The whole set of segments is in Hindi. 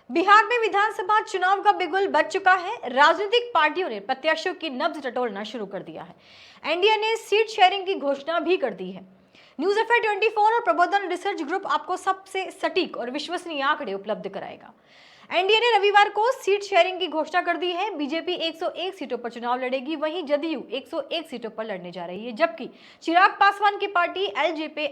बिहार में विधानसभा चुनाव का बिगुल बज चुका है। राजनीतिक पार्टियों ने प्रत्याशियों की नब्ज टटोलना शुरू कर दिया है। एनडीए ने सीट शेयरिंग की घोषणा भी कर दी है। न्यूज एफए 24 और प्रबोधन रिसर्च ग्रुप आपको सबसे सटीक और विश्वसनीय आंकड़े उपलब्ध कराएगा। एनडीए ने रविवार को सीट शेयरिंग की घोषणा कर दी है। बीजेपी 101 सीटों पर चुनाव लड़ेगी, वहीं जदयू 101 सीटों पर लड़ने जा रही है, जबकि चिराग पासवान की पार्टी एलजेपी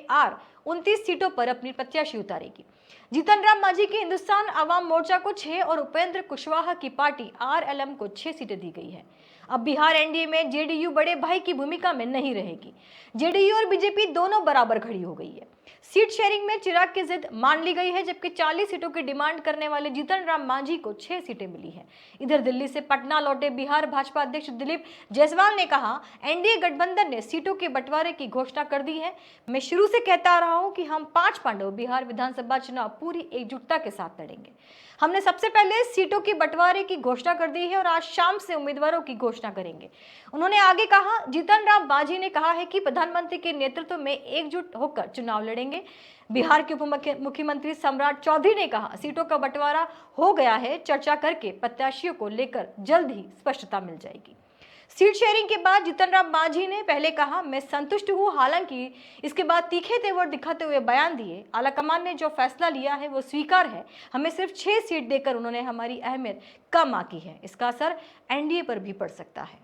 29 सीटों पर अपनी प्रत्याशी उतारेगी। जीतन राम मांझी की हिंदुस्तान अवाम मोर्चा को 6 और उपेंद्र कुशवाहा की पार्टी आरएलएम को 6 सीटें दी गई है। अब बिहार एनडीए में जेडीयू बड़े भाई की भूमिका में नहीं रहेगी। जेडीयू और बीजेपी दोनों बराबर खड़ी हो गई है। सीट शेयरिंग में चिराग की जिद मान ली गई है, जबकि 40 सीटों की डिमांड करने वाले जीतन राम मांझी को 6 सीटें मिली है। इधर दिल्ली से पटना लौटे बिहार भाजपा अध्यक्ष दिलीप जायसवाल ने कहा, एनडीए गठबंधन ने सीटों के बंटवारे की घोषणा कर दी है। मैं शुरू से कहता आ रहा हूं कि हम 5 पांडव बिहार विधानसभा चुनाव पूरी एकजुटता के साथ लड़ेंगे। हमने सबसे पहले सीटों के बंटवारे की घोषणा कर दी है और आज शाम से उम्मीदवारों की घोषणा करेंगे। उन्होंने आगे कहा, जीतन राम मांझी ने कहा है कि प्रधानमंत्री के नेतृत्व में एकजुट होकर चुनाव लड़ेंगे। बिहार के उप मुख्यमंत्री सम्राट चौधरी ने कहा, सीटों का बंटवारा हो गया है, चर्चा करके प्रत्याशियों को लेकर जल्द ही स्पष्टता मिल जाएगी। सीट शेयरिंग के बाद जीतन राम मांझी ने पहले कहा, मैं संतुष्ट हूं, हालांकि इसके बाद तीखे तेवर दिखाते हुए बयान दिए। आलाकमान ने जो फैसला लिया है वो स्वीकार है। हमें सिर्फ 6 सीट देकर उन्होंने हमारी अहमियत कम आंकी है। इसका असर एनडीए पर भी पड़ सकता है।